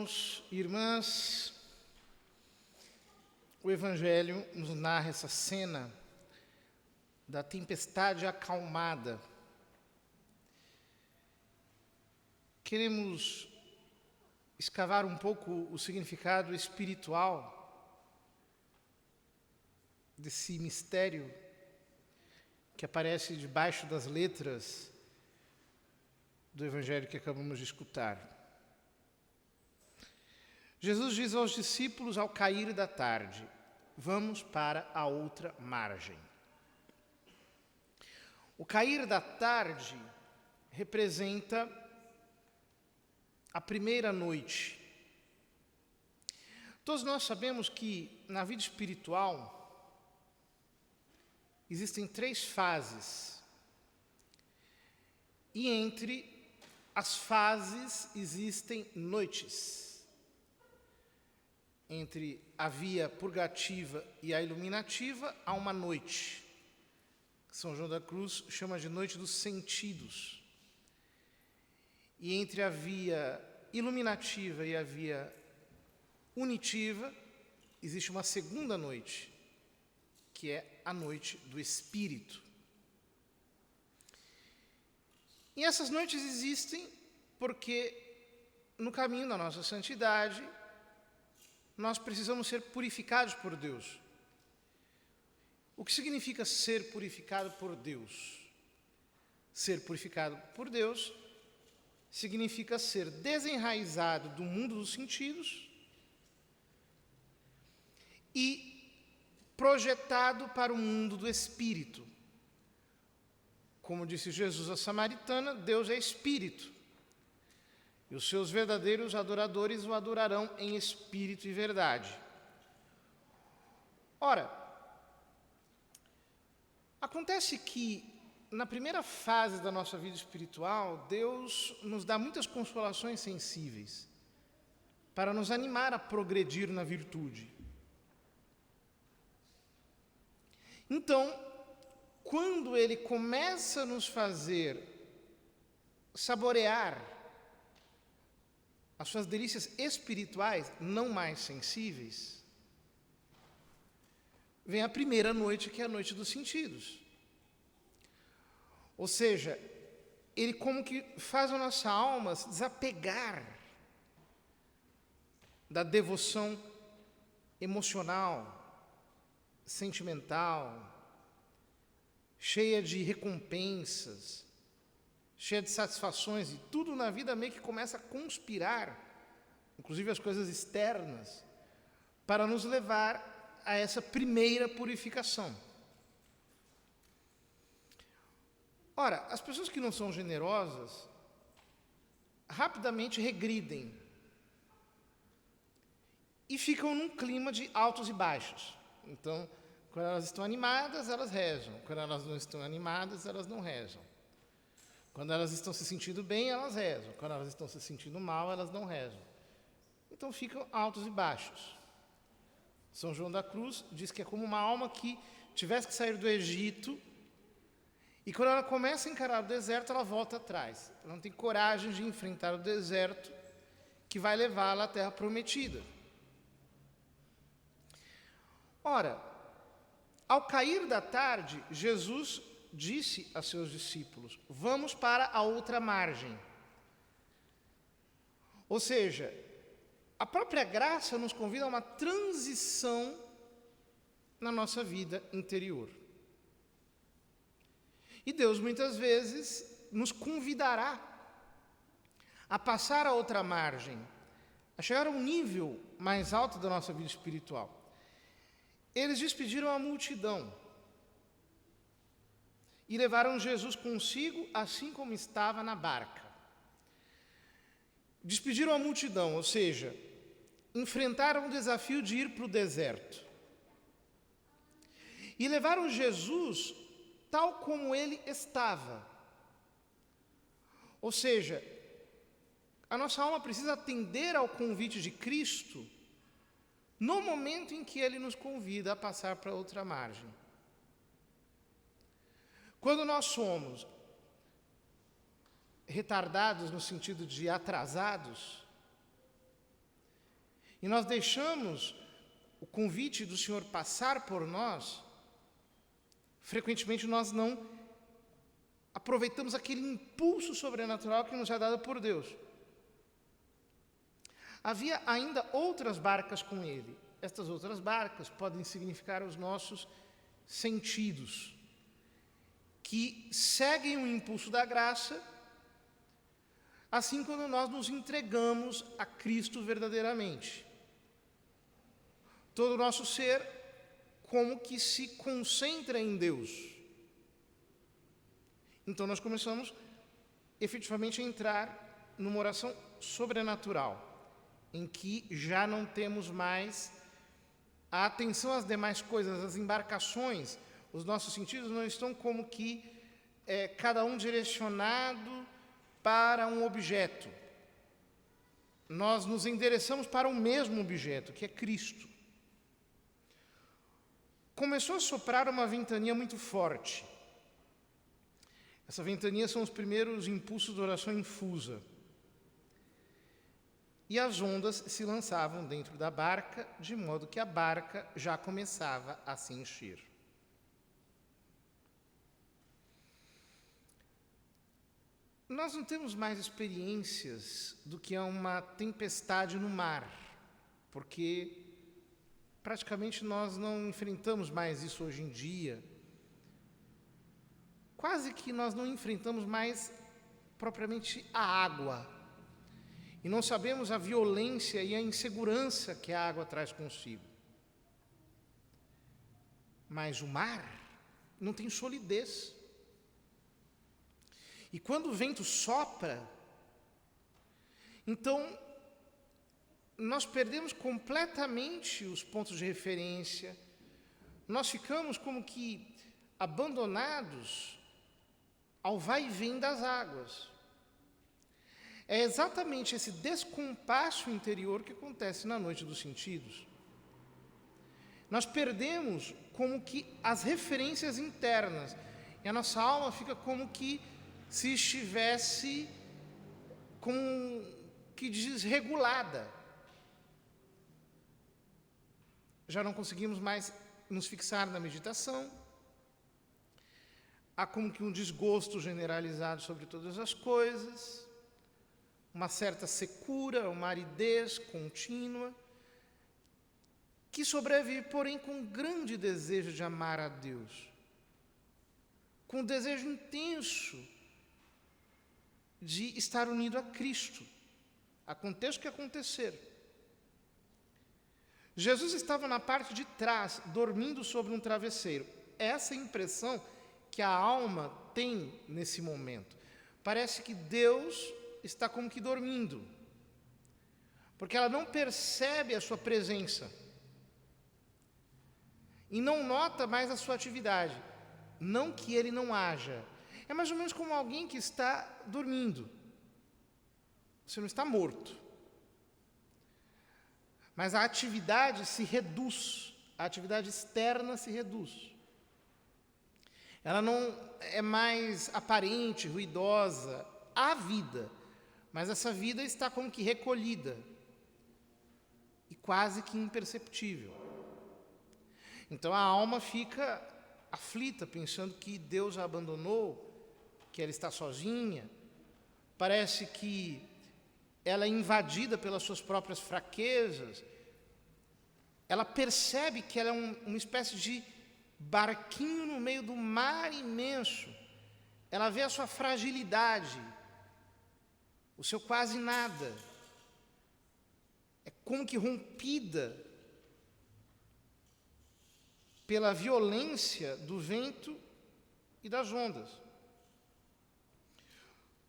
Irmãos e irmãs, o Evangelho nos narra essa cena da tempestade acalmada. Queremos escavar um pouco o significado espiritual desse mistério que aparece debaixo das letras do Evangelho que acabamos de escutar. Jesus diz aos discípulos ao cair da tarde: vamos para a outra margem. O cair da tarde representa a primeira noite. Todos nós sabemos que na vida espiritual existem 3 fases. E entre as fases existem noites. Entre a via purgativa e a iluminativa há uma noite. São João da Cruz chama de noite dos sentidos. E entre a via iluminativa e a via unitiva existe uma segunda noite, que é a noite do Espírito. E essas noites existem porque no caminho da nossa santidade nós precisamos ser purificados por Deus. O que significa ser purificado por Deus? Ser purificado por Deus significa ser desenraizado do mundo dos sentidos e projetado para o mundo do Espírito. Como disse Jesus à samaritana, Deus é Espírito. E os seus verdadeiros adoradores o adorarão em espírito e verdade. Ora, acontece que na primeira fase da nossa vida espiritual, Deus nos dá muitas consolações sensíveis para nos animar a progredir na virtude. Então, quando Ele começa a nos fazer saborear as suas delícias espirituais, não mais sensíveis, vem a primeira noite, que é a noite dos sentidos. Ou seja, Ele como que faz a nossa alma se desapegar da devoção emocional, sentimental, cheia de recompensas, cheia de satisfações, e tudo na vida meio que começa a conspirar, inclusive as coisas externas, para nos levar a essa primeira purificação. Ora, as pessoas que não são generosas rapidamente regridem e ficam num clima de altos e baixos. Então, quando elas estão animadas, elas rezam. Quando elas não estão animadas, elas não rezam. Quando elas estão se sentindo bem, elas rezam. Quando elas estão se sentindo mal, elas não rezam. Então ficam altos e baixos. São João da Cruz diz que é como uma alma que tivesse que sair do Egito e quando ela começa a encarar o deserto, ela volta atrás. Ela não tem coragem de enfrentar o deserto que vai levá-la à terra prometida. Ora, ao cair da tarde, Jesus disse a seus discípulos: vamos para a outra margem. Ou seja, a própria graça nos convida a uma transição na nossa vida interior. E Deus muitas vezes nos convidará a passar a outra margem, a chegar a um nível mais alto da nossa vida espiritual. Eles despediram a multidão e levaram Jesus consigo, assim como estava na barca. Despediram a multidão, ou seja, enfrentaram o desafio de ir para o deserto. E levaram Jesus tal como ele estava. Ou seja, a nossa alma precisa atender ao convite de Cristo no momento em que Ele nos convida a passar para outra margem. Quando nós somos retardados no sentido de atrasados, e nós deixamos o convite do Senhor passar por nós, frequentemente nós não aproveitamos aquele impulso sobrenatural que nos é dado por Deus. Havia ainda outras barcas com ele. Estas outras barcas podem significar os nossos sentidos, que seguem o impulso da graça, assim quando nós nos entregamos a Cristo verdadeiramente. Todo o nosso ser como que se concentra em Deus. Então nós começamos efetivamente a entrar numa oração sobrenatural, em que já não temos mais a atenção às demais coisas, às embarcações. Os nossos sentidos não estão como que cada um direcionado para um objeto. Nós nos endereçamos para o mesmo objeto, que é Cristo. Começou a soprar uma ventania muito forte. Essa ventania são os primeiros impulsos da oração infusa. E as ondas se lançavam dentro da barca, de modo que a barca já começava a se encher. Nós não temos mais experiências do que uma tempestade no mar, porque praticamente nós não enfrentamos mais isso hoje em dia. Quase que nós não enfrentamos mais propriamente a água. E não sabemos a violência e a insegurança que a água traz consigo. Mas o mar não tem solidez. E quando o vento sopra, então nós perdemos completamente os pontos de referência, nós ficamos como que abandonados ao vai e vem das águas. É exatamente esse descompasso interior que acontece na noite dos sentidos. Nós perdemos como que as referências internas, e a nossa alma fica como que se estivesse como que desregulada. Já não conseguimos mais nos fixar na meditação. Há como que um desgosto generalizado sobre todas as coisas, uma certa secura, uma aridez contínua, que sobrevive, porém, com um grande desejo de amar a Deus, com um desejo intenso de estar unido a Cristo, aconteça o que acontecer. Jesus estava na parte de trás, dormindo sobre um travesseiro. Essa é a impressão que a alma tem nesse momento. Parece que Deus está como que dormindo, porque ela não percebe a sua presença e não nota mais a sua atividade. Não que ele não haja, é mais ou menos como alguém que está dormindo. Você não está morto, mas a atividade se reduz, a atividade externa se reduz. Ela não é mais aparente, ruidosa. Há vida, mas essa vida está como que recolhida e quase que imperceptível. Então a alma fica aflita, pensando que Deus a abandonou, que ela está sozinha. Parece que ela é invadida pelas suas próprias fraquezas. Ela percebe que ela é uma espécie de barquinho no meio do mar imenso. Ela vê a sua fragilidade, o seu quase nada. É como que rompida pela violência do vento e das ondas.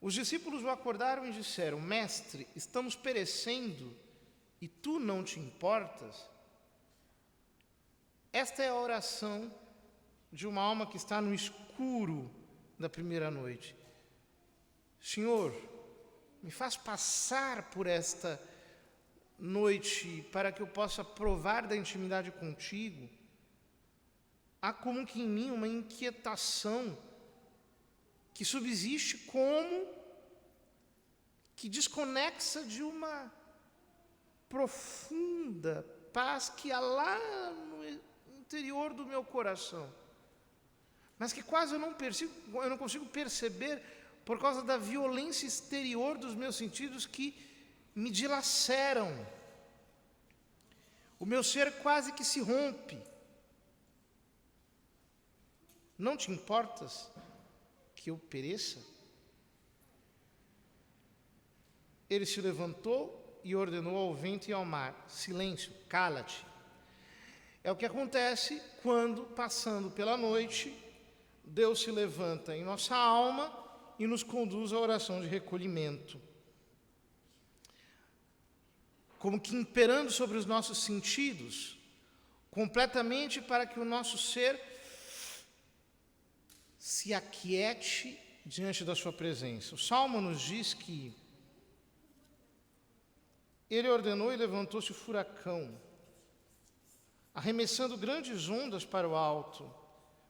Os discípulos o acordaram e disseram: Mestre, estamos perecendo e tu não te importas? Esta é a oração de uma alma que está no escuro da primeira noite. Senhor, me faz passar por esta noite para que eu possa provar da intimidade contigo. Há como que em mim uma inquietação que subsiste como que desconexa de uma profunda profunda paz que há lá no interior do meu coração, mas que quase eu não consigo perceber por causa da violência exterior dos meus sentidos que me dilaceram. O meu ser quase que se rompe. Não te importas que eu pereça? Ele se levantou e ordenou ao vento e ao mar: silêncio, cala-te. É o que acontece quando, passando pela noite, Deus se levanta em nossa alma e nos conduz à oração de recolhimento. Como que imperando sobre os nossos sentidos, completamente para que o nosso ser se aquiete diante da sua presença. O Salmo nos diz que ele ordenou e levantou-se o furacão, arremessando grandes ondas para o alto,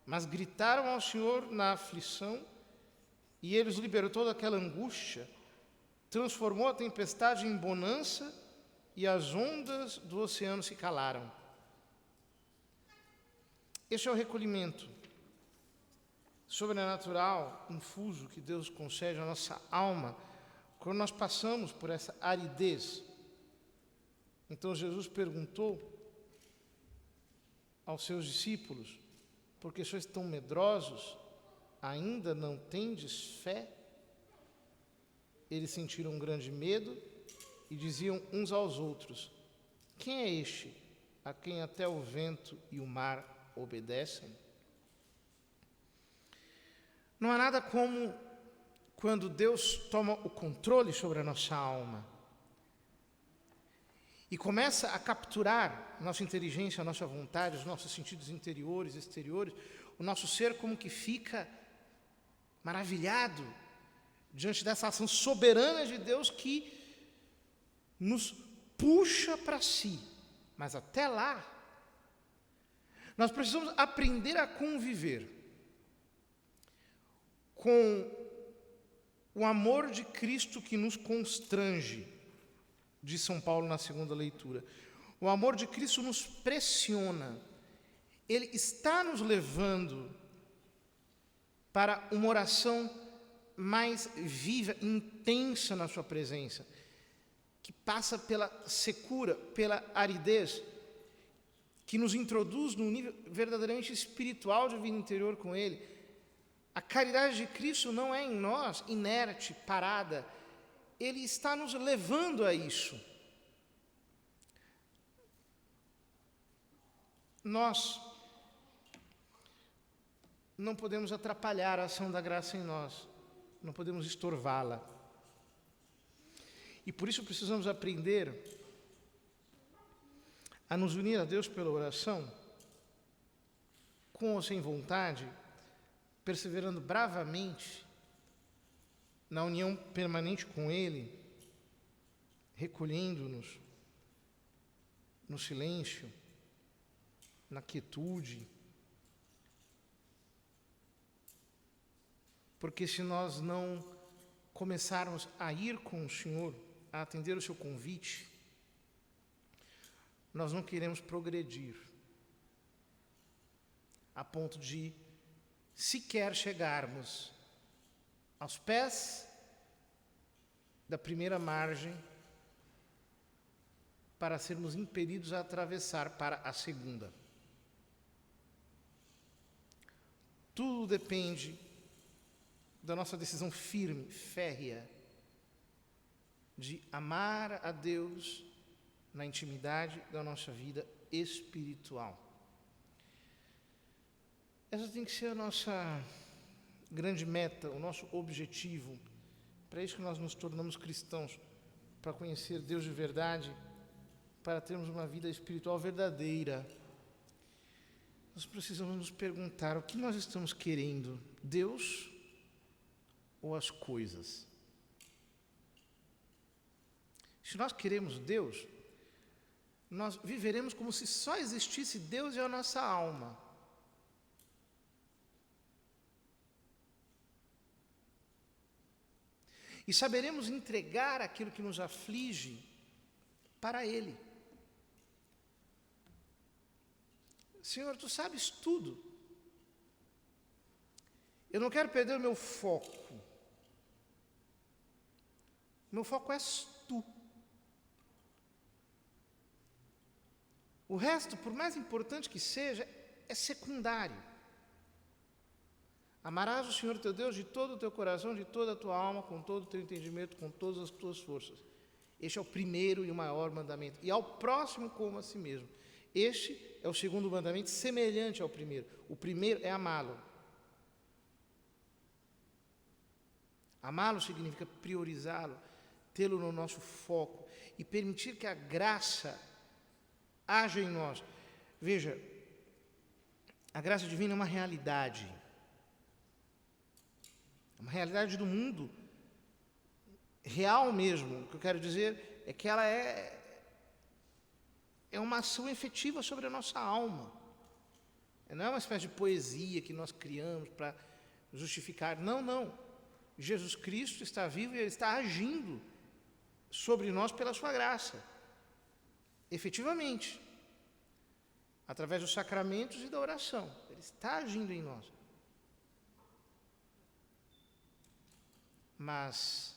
mas gritaram ao Senhor na aflição, e ele os libertou daquela angústia, transformou a tempestade em bonança, e as ondas do oceano se calaram. Este é o recolhimento sobrenatural, infuso, que Deus concede à nossa alma, quando nós passamos por essa aridez. Então Jesus perguntou aos seus discípulos: por que sois tão medrosos? Ainda não tendes fé? Eles sentiram um grande medo e diziam uns aos outros: quem é este, a quem até o vento e o mar obedecem? Não há nada como quando Deus toma o controle sobre a nossa alma e começa a capturar nossa inteligência, a nossa vontade, os nossos sentidos interiores, exteriores, o nosso ser como que fica maravilhado diante dessa ação soberana de Deus que nos puxa para si. Mas até lá, nós precisamos aprender a conviver com o amor de Cristo que nos constrange, diz São Paulo na segunda leitura. O amor de Cristo nos pressiona. Ele está nos levando para uma oração mais viva, intensa na sua presença, que passa pela secura, pela aridez, que nos introduz num nível verdadeiramente espiritual de vida interior com Ele. A caridade de Cristo não é em nós, inerte, parada. Ele está nos levando a isso. Nós não podemos atrapalhar a ação da graça em nós, não podemos estorvá-la. E por isso precisamos aprender a nos unir a Deus pela oração, com ou sem vontade, perseverando bravamente na união permanente com Ele, recolhendo-nos no silêncio, na quietude. Porque se nós não começarmos a ir com o Senhor, a atender o seu convite, nós não queremos progredir a ponto de sequer chegarmos aos pés da primeira margem para sermos impelidos a atravessar para a segunda. Tudo depende da nossa decisão firme, férrea, de amar a Deus na intimidade da nossa vida espiritual. Essa tem que ser a nossa grande meta, o nosso objetivo. Para isso que nós nos tornamos cristãos, para conhecer Deus de verdade, para termos uma vida espiritual verdadeira. Nós precisamos nos perguntar o que nós estamos querendo, Deus ou as coisas? Se nós queremos Deus, nós viveremos como se só existisse Deus e a nossa alma. E saberemos entregar aquilo que nos aflige para Ele. Senhor, tu sabes tudo. Eu não quero perder o meu foco. Meu foco és tu. O resto, por mais importante que seja, é secundário. Amarás o Senhor teu Deus de todo o teu coração, de toda a tua alma, com todo o teu entendimento, com todas as tuas forças. Este é o primeiro e o maior mandamento. E ao próximo como a si mesmo. Este é o segundo mandamento, semelhante ao primeiro. O primeiro é amá-lo. Amá-lo significa priorizá-lo, tê-lo no nosso foco e permitir que a graça haja em nós. Veja, a graça divina é uma realidade. Uma realidade do mundo real mesmo. O que eu quero dizer é que ela é uma ação efetiva sobre a nossa alma. Não é uma espécie de poesia que nós criamos para justificar. Não, não. Jesus Cristo está vivo e Ele está agindo sobre nós pela sua graça. Efetivamente. Através dos sacramentos e da oração. Ele está agindo em nós. Mas,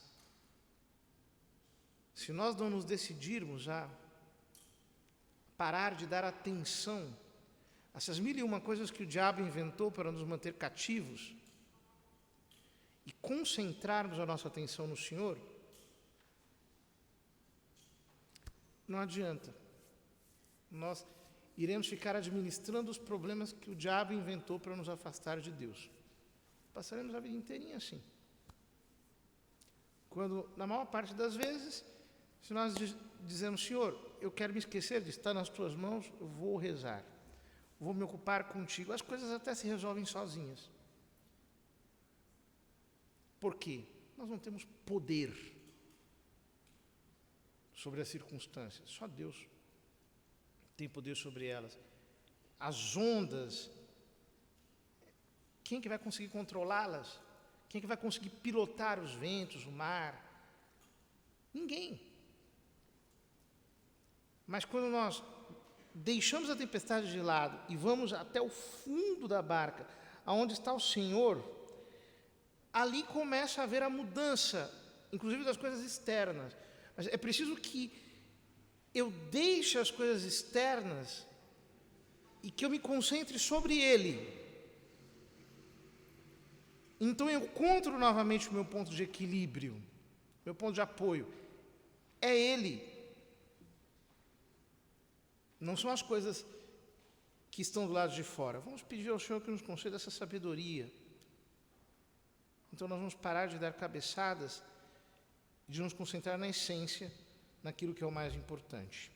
se nós não nos decidirmos a parar de dar atenção a essas 1001 coisas que o diabo inventou para nos manter cativos e concentrarmos a nossa atenção no Senhor, não adianta. Nós iremos ficar administrando os problemas que o diabo inventou para nos afastar de Deus. Passaremos a vida inteirinha assim. Quando, na maior parte das vezes, se nós dizemos, Senhor, eu quero me esquecer de estar nas tuas mãos, eu vou rezar, vou me ocupar contigo, as coisas até se resolvem sozinhas. Por quê? Nós não temos poder sobre as circunstâncias, só Deus tem poder sobre elas. As ondas, quem que vai conseguir controlá-las? Quem que vai conseguir pilotar os ventos, o mar? Ninguém. Mas quando nós deixamos a tempestade de lado e vamos até o fundo da barca, aonde está o Senhor, ali começa a haver a mudança, inclusive das coisas externas. Mas é preciso que eu deixe as coisas externas e que eu me concentre sobre Ele. Então eu encontro novamente o meu ponto de equilíbrio, meu ponto de apoio. É Ele. Não são as coisas que estão do lado de fora. Vamos pedir ao Senhor que nos conceda essa sabedoria. Então nós vamos parar de dar cabeçadas e de nos concentrar na essência, naquilo que é o mais importante.